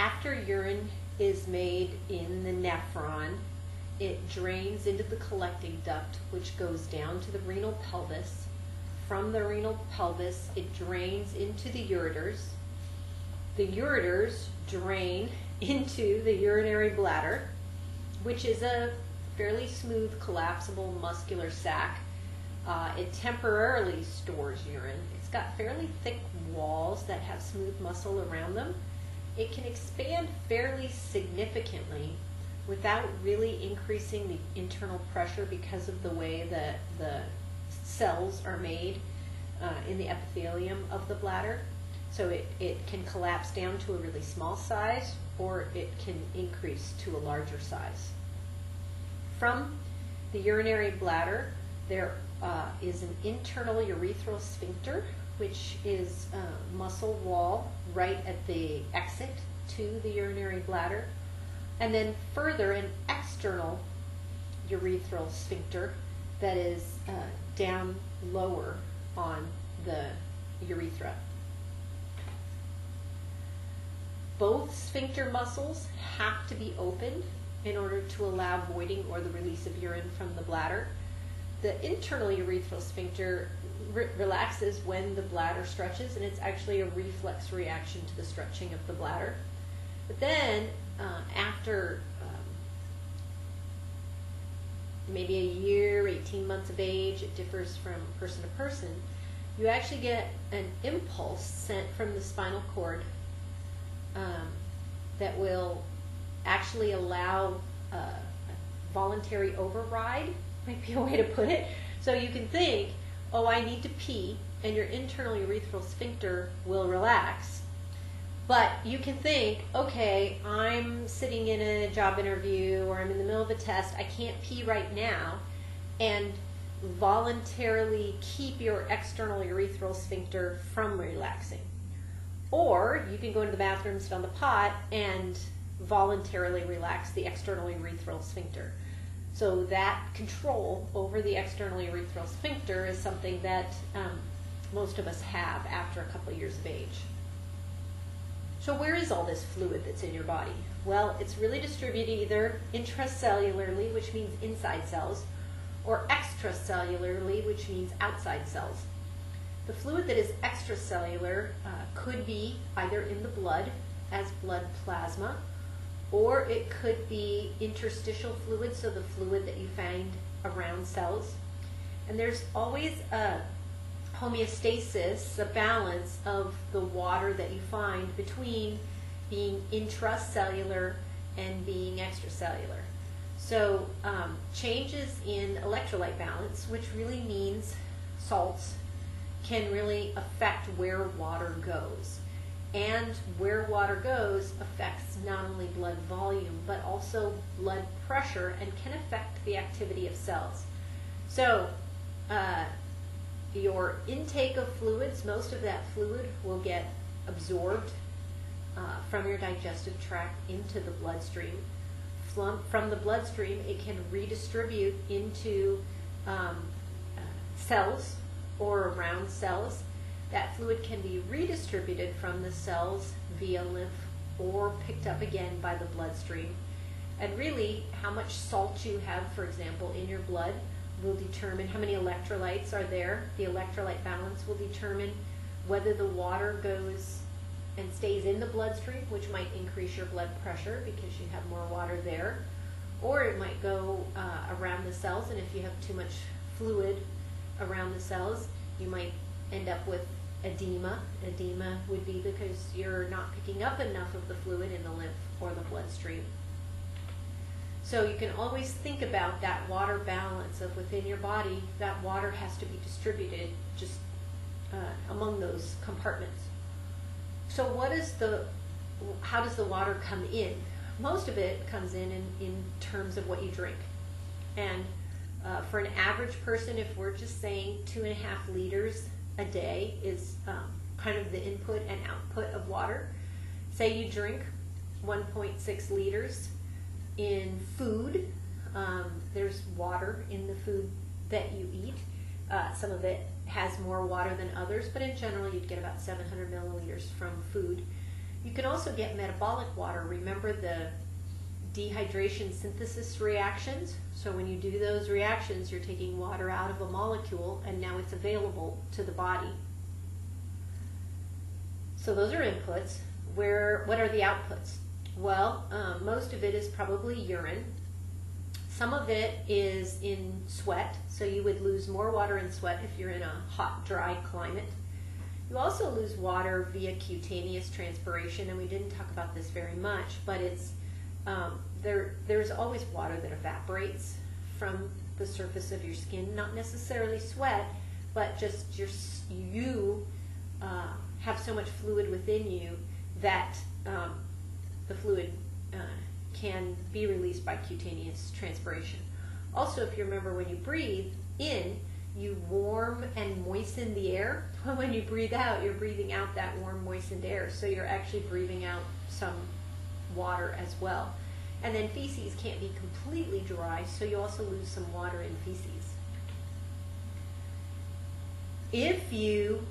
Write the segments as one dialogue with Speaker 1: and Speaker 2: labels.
Speaker 1: After urine is made in the nephron, it drains into the collecting duct, which goes down to the renal pelvis. From the renal pelvis, it drains into the ureters. The ureters drain into the urinary bladder, which is a fairly smooth, collapsible muscular sac. It temporarily stores urine. It's got fairly thick walls that have smooth muscle around them. It can expand fairly significantly without really increasing the internal pressure because of the way that the cells are made in the epithelium of the bladder. So it can collapse down to a really small size, or it can increase to a larger size. From the urinary bladder, there is an internal urethral sphincter, which is a muscle wall right at the exit to the urinary bladder. And then further, an external urethral sphincter that is down lower on the urethra. Both sphincter muscles have to be opened in order to allow voiding or the release of urine from the bladder. The internal urethral sphincter relaxes when the bladder stretches, and it's actually a reflex reaction to the stretching of the bladder. But then, after maybe a year, 18 months of age, it differs from person to person, you actually get an impulse sent from the spinal cord that will actually allow a voluntary override, might be a way to put it. So you can think, oh, I need to pee, and your internal urethral sphincter will relax. But you can think, okay, I'm sitting in a job interview or I'm in the middle of a test, I can't pee right now, and voluntarily keep your external urethral sphincter from relaxing. Or you can go into the bathroom, sit on the pot, and voluntarily relax the external urethral sphincter. So that control over the external urethral sphincter is something that most of us have after a couple of years of age. So where is all this fluid that's in your body? Well, it's really distributed either intracellularly, which means inside cells, or extracellularly, which means outside cells. The fluid that is extracellular could be either in the blood as blood plasma, or it could be interstitial fluid, so the fluid that you find around cells. And there's always a homeostasis, a balance of the water that you find between being intracellular and being extracellular. So changes in electrolyte balance, which really means salts, can really affect where water goes. And where water goes affects not only blood volume, but also blood pressure, and can affect the activity of cells. So your intake of fluids, most of that fluid will get absorbed from your digestive tract into the bloodstream. From the bloodstream, it can redistribute into cells or around cells. That fluid can be redistributed from the cells via lymph or picked up again by the bloodstream. And really, how much salt you have, for example, in your blood will determine how many electrolytes are there. The electrolyte balance will determine whether the water goes and stays in the bloodstream, which might increase your blood pressure because you have more water there, or it might go around the cells, and if you have too much fluid around the cells, you might end up with edema. Edema would be because you're not picking up enough of the fluid in the lymph or the bloodstream. So you can always think about that water balance of within your body, that water has to be distributed just among those compartments. So how does the water come in? Most of it comes in terms of what you drink. And for an average person, if we're just saying 2.5 liters a day is kind of the input and output of water. Say you drink 1.6 liters in food. There's water in the food that you eat. Some of it has more water than others, but in general you'd get about 700 milliliters from food. You can also get metabolic water. Remember the dehydration synthesis reactions? So when you do those reactions, you're taking water out of a molecule and now it's available to the body. So those are inputs. What are the outputs? Well, most of it is probably urine. Some of it is in sweat, so you would lose more water in sweat if you're in a hot, dry climate. You also lose water via cutaneous transpiration, and we didn't talk about this very much, but it's there's always water that evaporates from the surface of your skin, not necessarily sweat, but just you have so much fluid within you that the fluid can be released by cutaneous transpiration. Also, if you remember, when you breathe in, you warm and moisten the air. When you breathe out, you're breathing out that warm, moistened air. So you're actually breathing out some water as well. And then feces can't be completely dry, so you also lose some water in feces. If you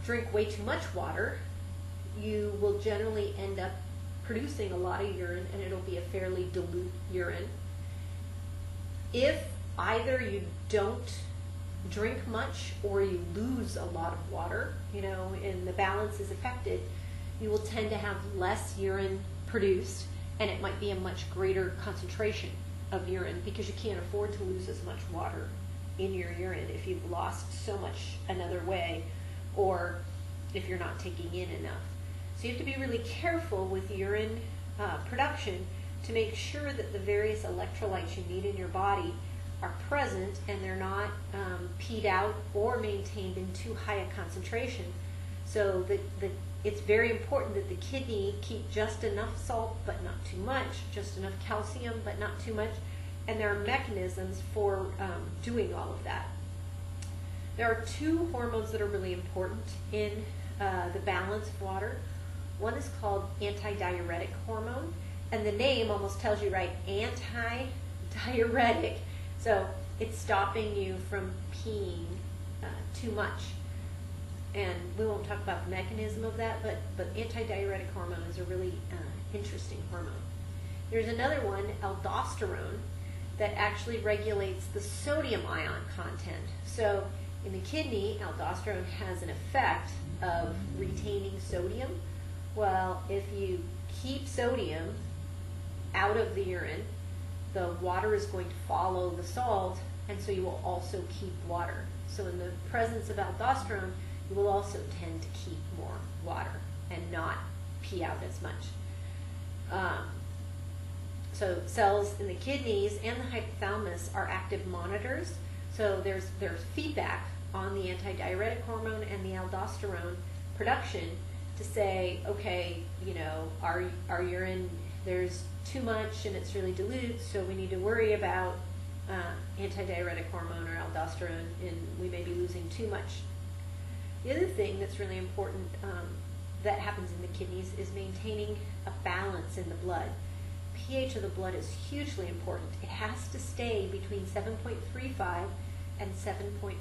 Speaker 1: drink way too much water, you will generally end up producing a lot of urine, and it'll be a fairly dilute urine. If either you don't drink much or you lose a lot of water, and the balance is affected, you will tend to have less urine produced, and it might be a much greater concentration of urine because you can't afford to lose as much water in your urine if you've lost so much another way, or if you're not taking in enough. So you have to be really careful with urine production to make sure that the various electrolytes you need in your body are present and they're not peed out or maintained in too high a concentration. So it's very important that the kidney keep just enough salt but not too much, just enough calcium but not too much, and there are mechanisms for doing all of that. There are two hormones that are really important in the balance of water. One is called antidiuretic hormone, and the name almost tells you, right, antidiuretic. So it's stopping you from peeing too much. And we won't talk about the mechanism of that, but antidiuretic hormone is a really interesting hormone. There's another one, aldosterone, that actually regulates the sodium ion content. So in the kidney, aldosterone has an effect of retaining sodium. Well, if you keep sodium out of the urine, the water is going to follow the salt, and so you will also keep water. So in the presence of aldosterone, you will also tend to keep more water and not pee out as much. So cells in the kidneys and the hypothalamus are active monitors. So there's feedback on the antidiuretic hormone and the aldosterone production to say, okay, our urine, there's too much and it's really dilute, so we need to worry about antidiuretic hormone or aldosterone, and we may be losing too much. The other thing that's really important that happens in the kidneys is maintaining a balance in the blood. pH of the blood is hugely important. It has to stay between 7.35 and 7.45.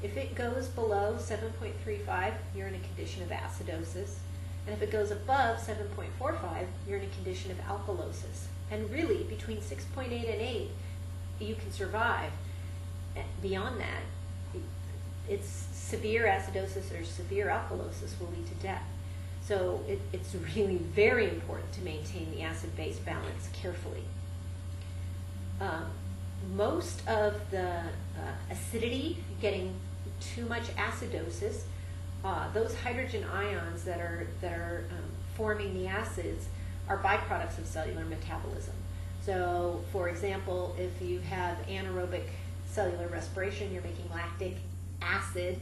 Speaker 1: If it goes below 7.35, you're in a condition of acidosis. And if it goes above 7.45, you're in a condition of alkalosis. And really, between 6.8 and 8, you can survive. Beyond that, it's severe acidosis or severe alkalosis will lead to death. So it's really very important to maintain the acid-base balance carefully. Most of the acidity, getting too much acidosis, those hydrogen ions that are forming the acids are byproducts of cellular metabolism. So, for example, if you have anaerobic cellular respiration, you're making lactic acid.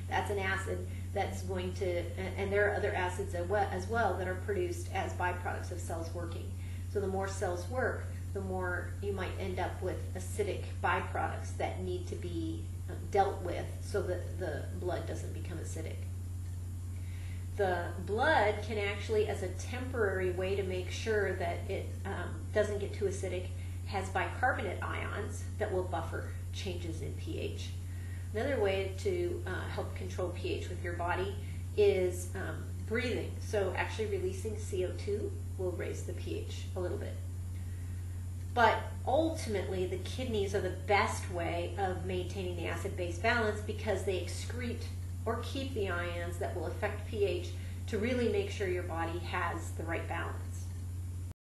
Speaker 1: That's an acid that's going to, and there are other acids as well that are produced as byproducts of cells working. So the more cells work, the more you might end up with acidic byproducts that need to be dealt with so that the blood doesn't become acidic. The blood can actually, as a temporary way to make sure that it doesn't get too acidic, has bicarbonate ions that will buffer changes in pH. Another way to help control pH with your body is breathing. So actually releasing CO2 will raise the pH a little bit. But ultimately, the kidneys are the best way of maintaining the acid-base balance because they excrete or keep the ions that will affect pH to really make sure your body has the right balance.